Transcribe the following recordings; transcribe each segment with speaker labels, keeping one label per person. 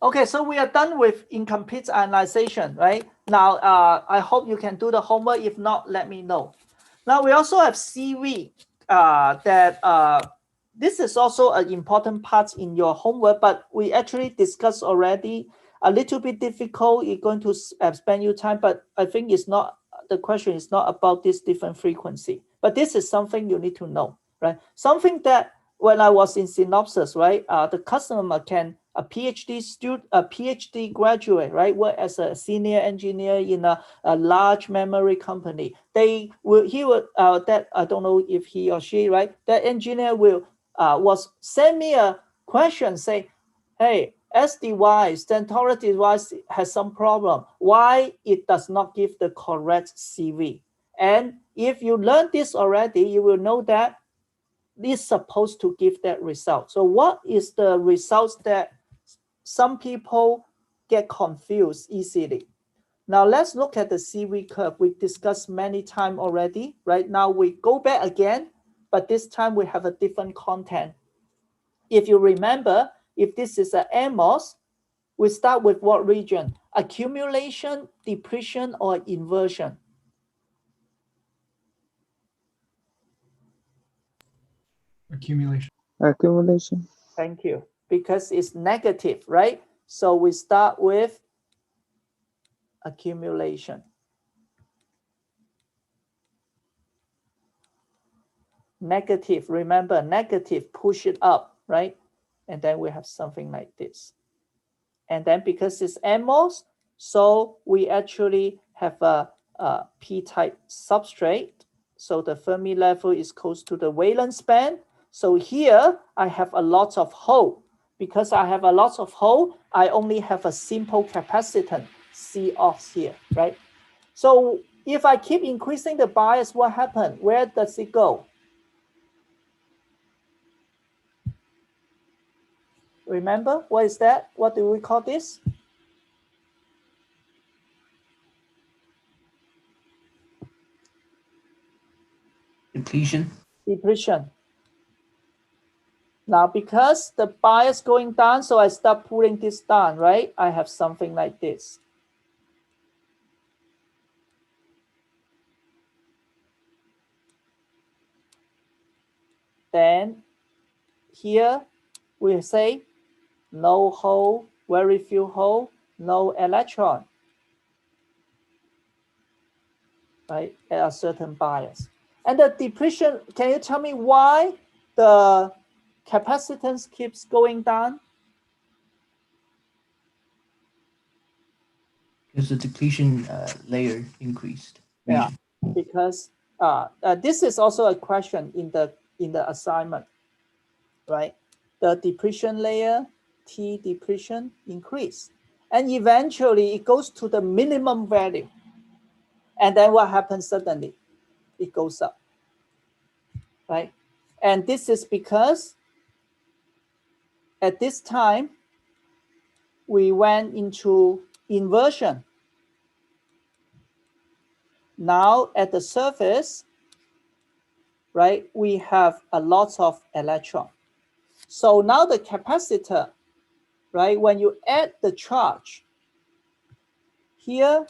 Speaker 1: Okay, so we are done with incomplete analyzation, right? Now, I hope you can do the homework. If not, let me know. Now, we also have CV this is also an important part in your homework, but we actually discussed already. A little bit difficult. It's going to spend you time, but I think it's not, the question is not about this different frequency, but this is something you need to know, right? Something that when I was in Synopsys, right, the customer can, a PhD student, a PhD graduate, right, work as a senior engineer in a large memory company. He will that I don't know if he or she, right, that engineer will send me a question saying, hey, S device, Stentora device has some problem. Why it does not give the correct CV? And if you learn this already, you will know that it's supposed to give that result. So what is the results that some people get confused easily? Now let's look at the CV curve. We discussed many times already. Right now we go back again, but this time we have a different content. If you remember, if this is an NMOS, we start with what region? Accumulation, depletion, or inversion?
Speaker 2: Accumulation.
Speaker 3: Accumulation.
Speaker 1: Thank you. Because it's negative, right? So we start with accumulation. Negative, remember, negative, push it up, right? And then we have something like this. And then because it's NMOS, so we actually have a p-type substrate. So the Fermi level is close to the valence band. So here I have a lot of hole. Because I have a lot of hole, I only have a simple capacitance C off here, right? So if I keep increasing the bias, what happens? Where does it go? Remember, what is that? What do we call this?
Speaker 4: Depletion.
Speaker 1: Depletion. Now, because the bias going down, so I start pulling this down, right? I have something like this. Then here we say no hole, very few hole, no electron, right? At a certain bias. And the depletion, can you tell me why the capacitance keeps going down?
Speaker 4: Because the depletion layer increased.
Speaker 1: Yeah, because this is also a question in the assignment, right? The depletion layer, T depletion increase, and eventually it goes to the minimum value. And then what happens suddenly? It goes up, right? And this is because at this time, we went into inversion. Now at the surface, right, we have a lot of electron. So now the capacitor, right, when you add the charge, here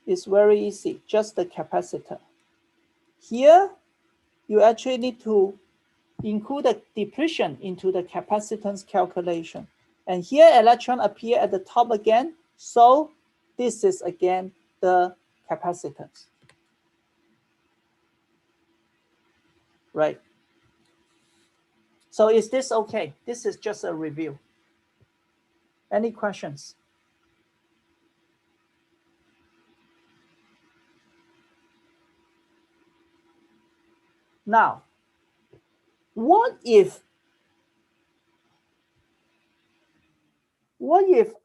Speaker 1: is very easy, just the capacitor. Here, you actually need to include the depletion into the capacitance calculation. And here, electron appear at the top again. So this is again the capacitance, right? So is this okay? This is just a review. Any questions? Now, what if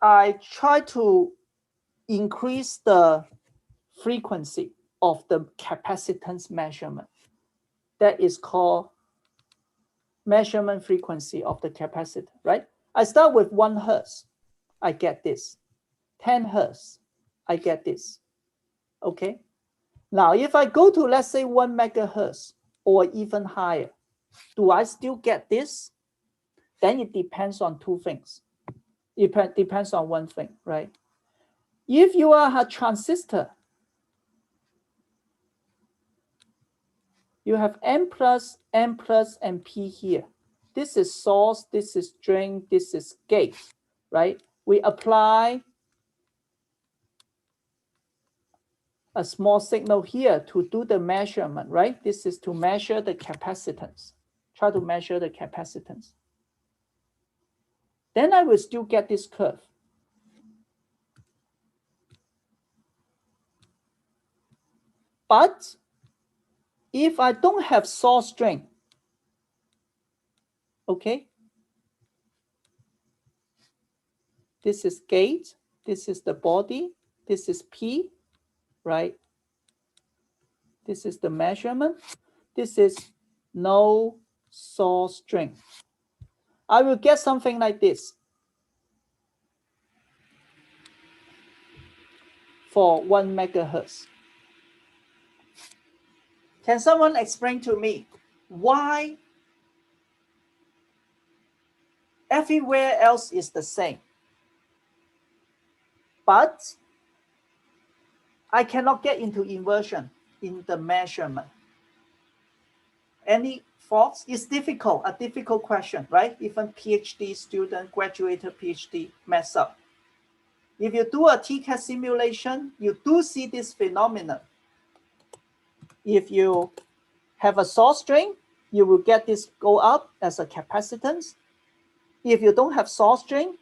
Speaker 1: I try to increase the frequency of the capacitance measurement? That is called measurement frequency of the capacitor, right? I start with 1 Hertz, I get this. 10 Hertz, I get this. Okay. Now, if I go to, let's say, 1 megahertz or even higher, do I still get this? Then it depends on 2 things. Depends on one thing, right? If you are a transistor, you have N plus, and P here. This is source, this is drain, this is gate, right? We apply a small signal here to do the measurement, right? This is to measure the capacitance. Try to measure the capacitance. Then I will still get this curve. But if I don't have source drain, okay, this is gate, this is the body, this is P, right? This is the measurement. This is no source drain. I will get something like this for 1 megahertz. Can someone explain to me why everywhere else is the same, but I cannot get into inversion in the measurement? Any thoughts? It's difficult, a difficult question, right? Even PhD student, graduated PhD mess up. If you do a TCAT simulation, you do see this phenomenon. If you have a source drain, you will get this go up as a capacitance. If you don't have source drain,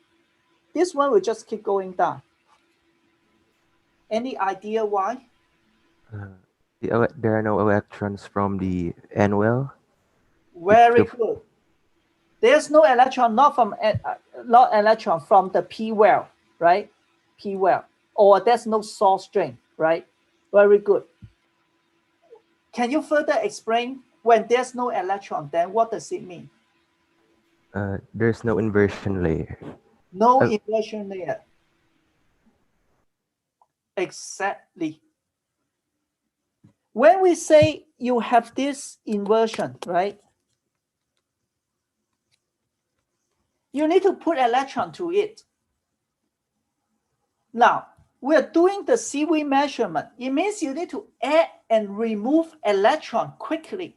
Speaker 1: this one will just keep going down. Any idea why?
Speaker 3: There are no electrons from the N well.
Speaker 1: Very good. There's no electron, not electron from the P well, right? P well, or there's no source drain, right? Very good. Can you further explain when there's no electron, then what does it mean?
Speaker 3: There's no inversion layer.
Speaker 1: No inversion layer. Exactly. When we say you have this inversion, right? You need to put electron to it. Now, we're doing the CV measurement. It means you need to add and remove electron quickly.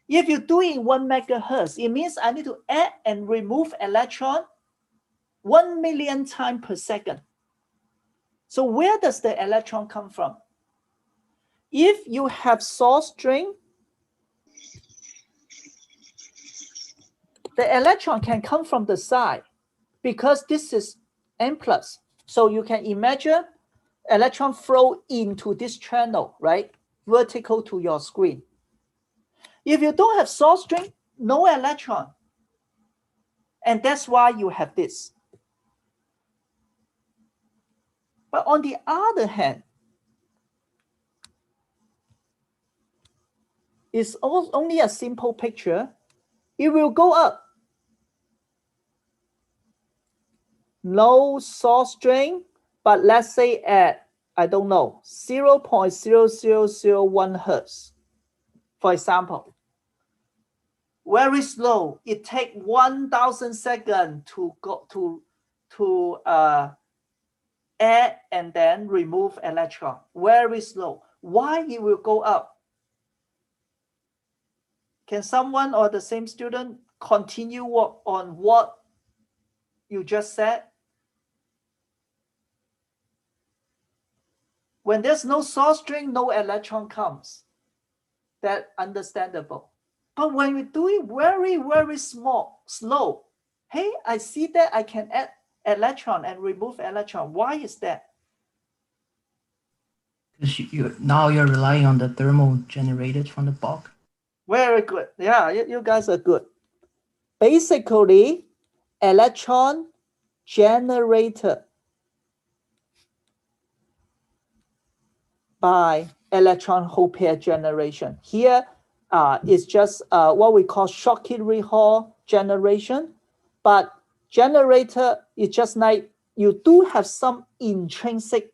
Speaker 1: If you do it in 1 megahertz, it means I need to add and remove electron 1 million times per second. So where does the electron come from? If you have source drain, the electron can come from the side because this is N plus. So you can imagine electron flow into this channel, right? Vertical to your screen. If you don't have source drain, no electron. And that's why you have this. But on the other hand, it's only a simple picture. It will go up. No source drain, but let's say at, I don't know, 0.0001 hertz, for example. Very slow. It takes 1,000 seconds to go to add and then remove electron. Very slow. Why it will go up? Can someone or the same student continue work on what you just said? When there's no source drain, no electron comes. That's understandable. But when we do it very, very slow, hey, I see that I can add electron and remove electron. Why is that?
Speaker 4: Because now you're relying on the thermal generated from the bulk.
Speaker 1: Very good. Yeah, you guys are good. Basically, electron generated by electron hole pair generation. Here is just what we call Schottky Hall generation, but generator is just like you do have some intrinsic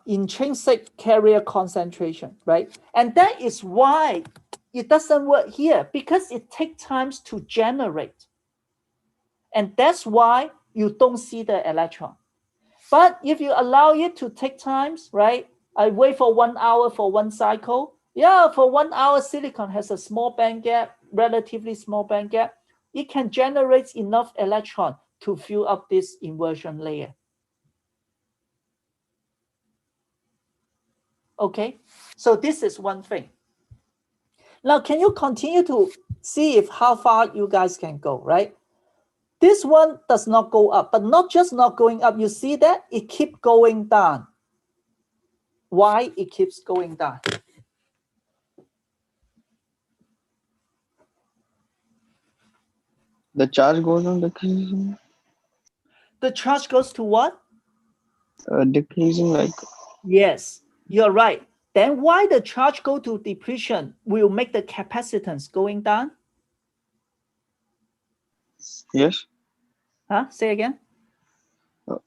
Speaker 1: intrinsic carrier concentration, right? And that is why it doesn't work here because it takes time to generate. And that's why you don't see the electron. But if you allow it to take times, right? I wait for 1 hour for one cycle. Yeah, for 1 hour, silicon has a small band gap, relatively small band gap. It can generate enough electron to fill up this inversion layer. Okay, so this is one thing. Now, can you continue to see if how far you guys can go, right? This one does not go up, but not just not going up. You see that it keeps going down. Why it keeps going down?
Speaker 5: The charge goes on decreasing.
Speaker 1: The charge goes to what?
Speaker 5: Decreasing, like.
Speaker 1: Yes, you're right. Then why the charge go to depletion will make the capacitance going down?
Speaker 5: Yes.
Speaker 1: Huh? Say again.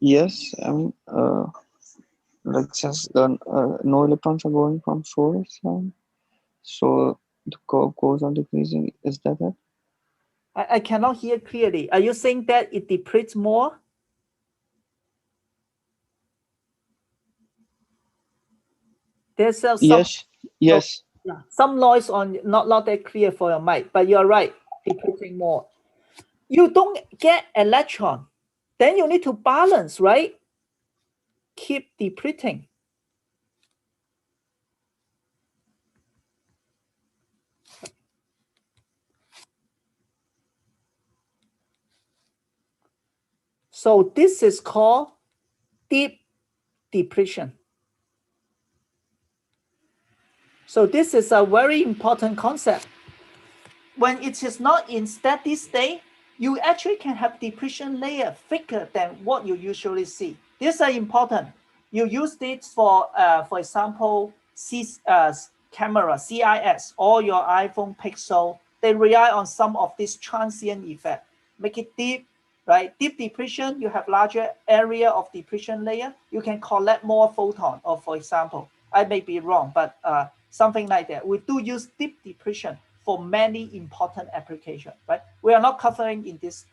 Speaker 5: Yes. I mean, like just no electrons are going from source, so the curve goes on decreasing. Is that it?
Speaker 1: I cannot hear clearly. Are you saying that it depletes more? There's some
Speaker 5: Yes. Yes.
Speaker 1: yeah, some noise on, not that clear for your mic, but you're right, depleting more. You don't get electron, then you need to balance, right? Keep depleting. So this is called deep depletion. So this is a very important concept. When it is not in steady state, you actually can have depletion layer thicker than what you usually see. These are important. You use this for example, camera, CIS, or your iPhone Pixel. They rely on some of this transient effect. Make it deep, right? Deep depletion, you have larger area of depletion layer. You can collect more photon, or for example, I may be wrong, but something like that. We do use deep depletion for many important applications, right? We are not covering in this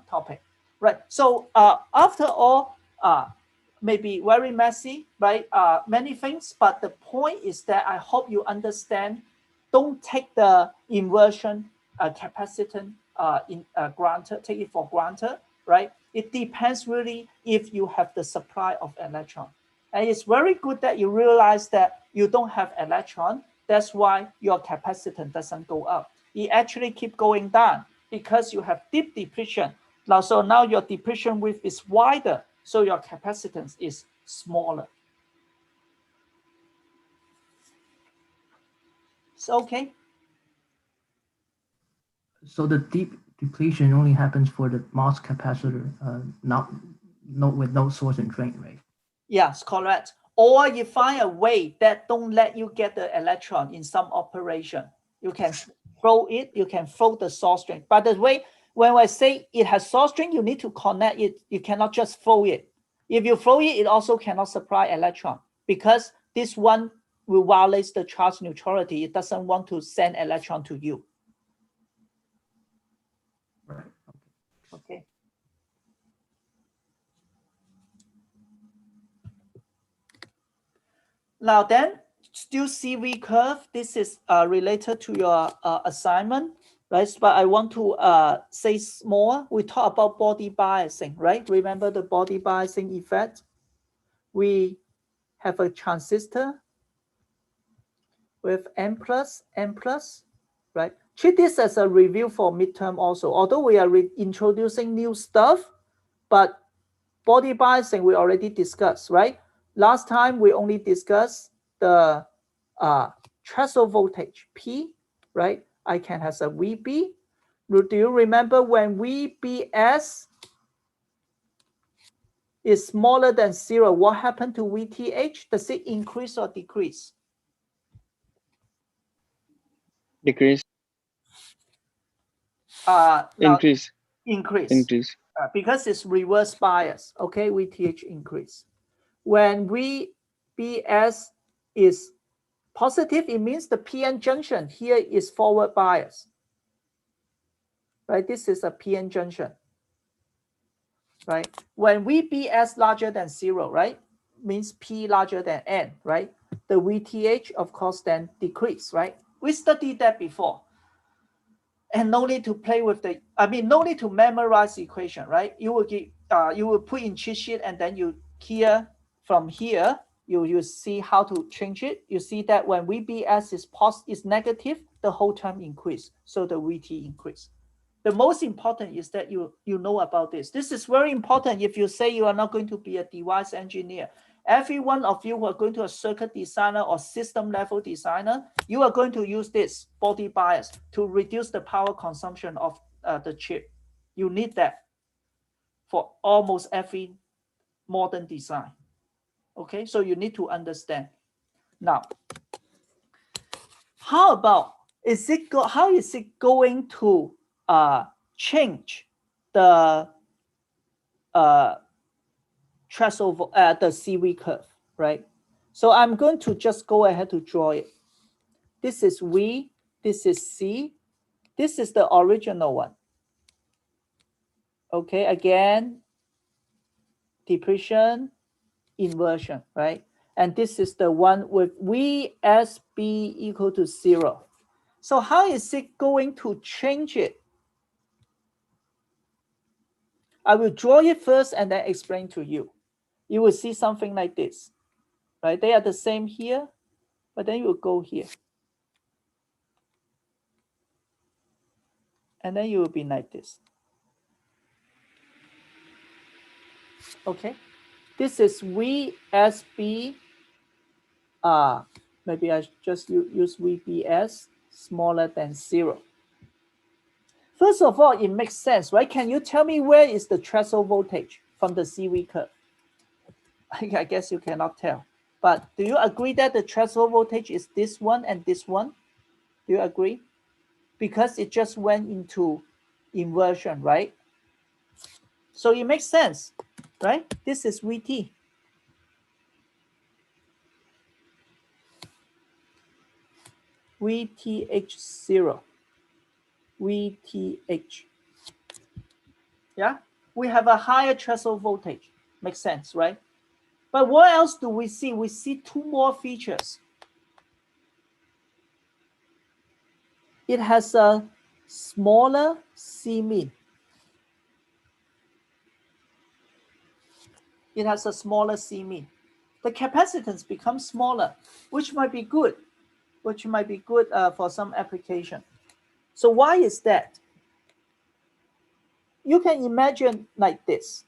Speaker 1: topic, right? So after all, maybe very messy, right? Many things, but the point is that I hope you understand. Don't take the inversion capacitance granted, take it for granted, right? It depends really if you have the supply of electron. And it's very good that you realize that you don't have electron. That's why your capacitance doesn't go up. It actually keep going down because you have deep depletion. So now your depletion width is wider, so your capacitance is smaller. It's okay.
Speaker 4: So the deep depletion only happens for the MOS capacitor, not with no source and drain, right?
Speaker 1: Yes, correct. Or you find a way that don't let you get the electron in some operation. You can throw it, you can throw the source drain. By the way, when I say it has source drain, you need to connect it. You cannot just throw it. If you throw it, it also cannot supply electron because this one will violate the charge neutrality. It doesn't want to send electron to you.
Speaker 4: Right.
Speaker 1: Okay. Now then, still CV curve. This is related to your assignment, right? But I want to say more. We talk about body biasing, right? Remember the body biasing effect? We have a transistor with N+, right? Treat this as a review for midterm also. Although we are introducing new stuff, but body biasing we already discussed, right? Last time we only discussed the threshold voltage P, right? I can have a VB. Do you remember when VBS is smaller than 0, what happened to VTH? Does it increase or decrease?
Speaker 5: Decrease. Increase.
Speaker 1: Increase. Because it's reverse bias, okay? VTH increase. When VBS is Positive, it means the PN junction here is forward bias. Right, this is a PN junction. Right, when VBS larger than 0, right, means P larger than N, right, the VTH of course then decrease, right? We studied that before. And no need to play with the, no need to memorize the equation, right? You will put in cheat sheet and then you here, from here, you see how to change it. You see that when VBS is negative, the whole term increase, so the VT increase. The most important is that you know about this. This is very important if you say you are not going to be a device engineer. Every one of you who are going to a circuit designer or system level designer, you are going to use this body bias to reduce the power consumption of the chip. You need that for almost every modern design. Okay, so you need to understand. Now, how about, how is it going to change the threshold, the CV curve, right? So I'm going to just go ahead to draw it. This is V, this is C, this is the original one. Okay, again, depletion, inversion, right? And this is the one with VSB equal to 0. So how is it going to change it? I will draw it first and then explain to you. You will see something like this, right? They are the same here, but then you will go here. And then you will be like this. Okay, this is VSB. Maybe I just use VBS smaller than 0. First of all, it makes sense, right? Can you tell me where is the threshold voltage from the CV curve? I guess you cannot tell. But do you agree that the threshold voltage is this one and this one? Do you agree? Because it just went into inversion, right? So it makes sense, right? This is VT. VTH0. VTH. Yeah, we have a higher threshold voltage. Makes sense, right? But what else do we see? We see two more features. It has a smaller C min. It has a smaller C min. The capacitance becomes smaller, which might be good, for some application. So why is that? You can imagine like this.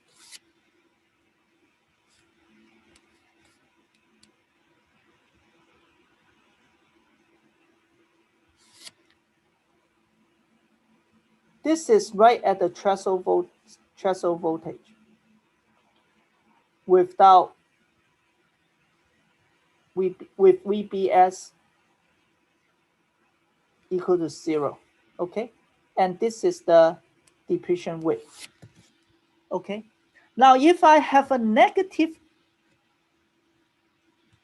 Speaker 1: This is right at the threshold voltage without with VBS equal to 0. Okay, and this is the depletion width. Okay, now if I have a negative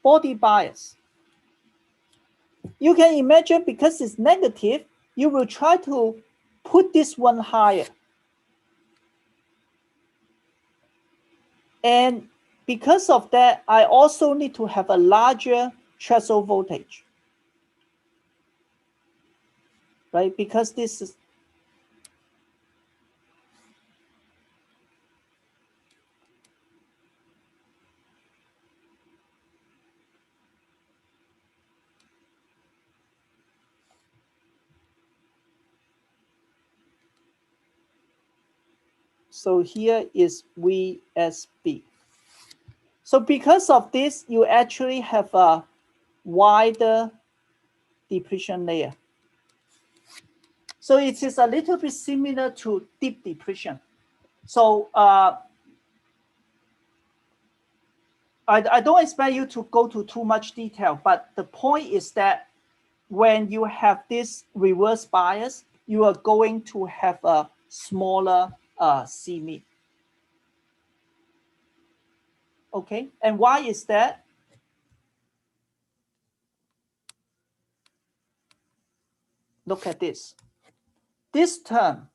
Speaker 1: body bias, you can imagine because it's negative, you will try to put this one higher. And because of that, I also need to have a larger threshold voltage, right? Because this is, so here is VSB. So because of this, you actually have a wider depletion layer. So it is a little bit similar to deep depletion. So I don't expect you to go to too much detail, but the point is that when you have this reverse bias, you are going to have a smaller C min. Okay, and why is that? look at this. This term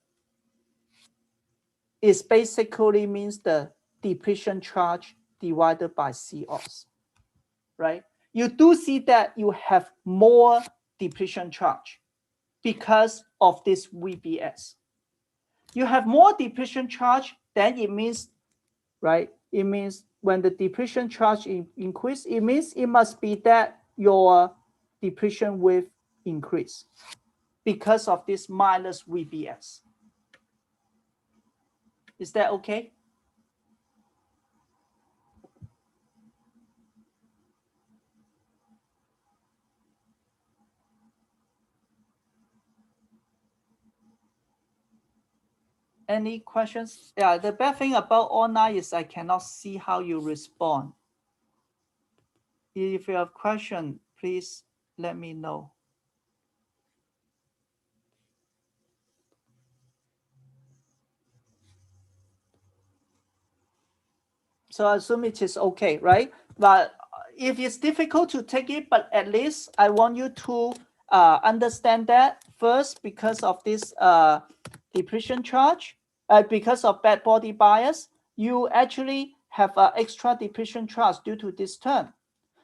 Speaker 1: is basically means the depletion charge divided by COS, right? You do see that you have more depletion charge because of this VBS. You have more depletion charge, then it means, right? It means when the depletion charge increase, it means it must be that your depletion width increase because of this minus VBS. Is that okay? Any questions? Yeah, the bad thing about online is I cannot see how you respond. If you have question, please let me know. So I assume it is okay, right? But if it's difficult to take it, but at least I want you to understand that first, because of this depletion charge, because of bad body bias, you actually have an extra depletion charge due to this term.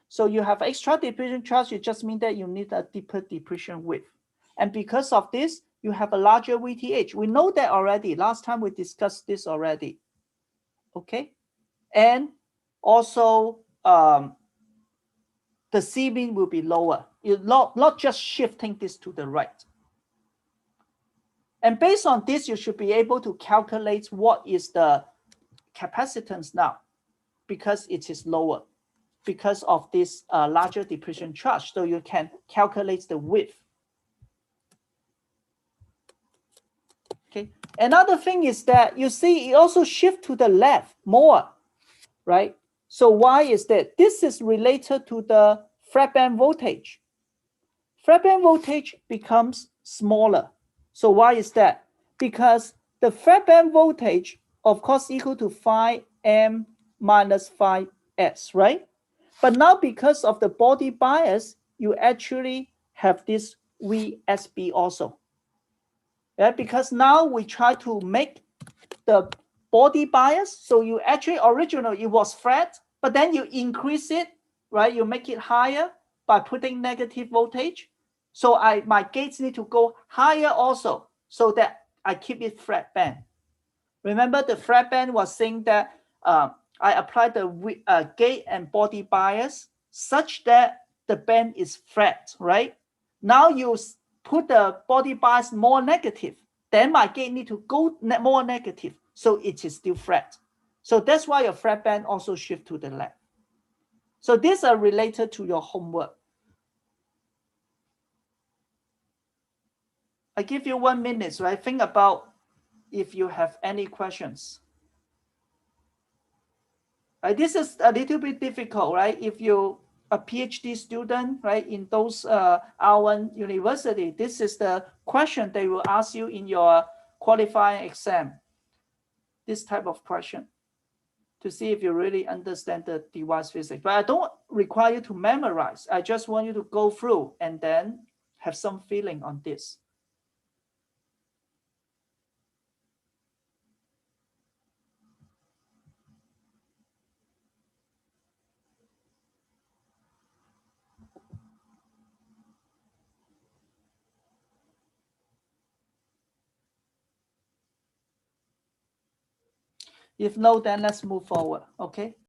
Speaker 1: So you have extra depletion charge, it just means that you need a deeper depletion width. And because of this, you have a larger VTH. We know that already. Last time we discussed this already. Okay. And also the C-mean will be lower. You're not just shifting this to the right. And based on this, you should be able to calculate what is the capacitance now, because it is lower because of this larger depletion charge. So you can calculate the width. Okay. Another thing is that you see it also shift to the left more, right? So why is that? This is related to the flat band voltage. Flat band voltage becomes smaller. So why is that? Because the flat band voltage, of course, equal to phi m minus phi s, right? But now because of the body bias, you actually have this VSB also. Yeah, because now we try to make the body bias. So you actually originally it was flat, but then you increase it, right? You make it higher by putting negative voltage. So my gates need to go higher also so that I keep it flat band. Remember the flat band was saying that I apply the gate and body bias such that the band is flat, right? Now you put the body bias more negative, then my gate need to go more negative, so it is still flat. So that's why your flat band also shift to the left. So these are related to your homework. I give you 1 minute, right? Think about if you have any questions. This is a little bit difficult, right? If you a PhD student, right, in those R1 university, this is the question they will ask you in your qualifying exam. This type of question to see if you really understand the device physics. But I don't require you to memorize. I just want you to go through and then have some feeling on this. If no, then let's move forward, okay?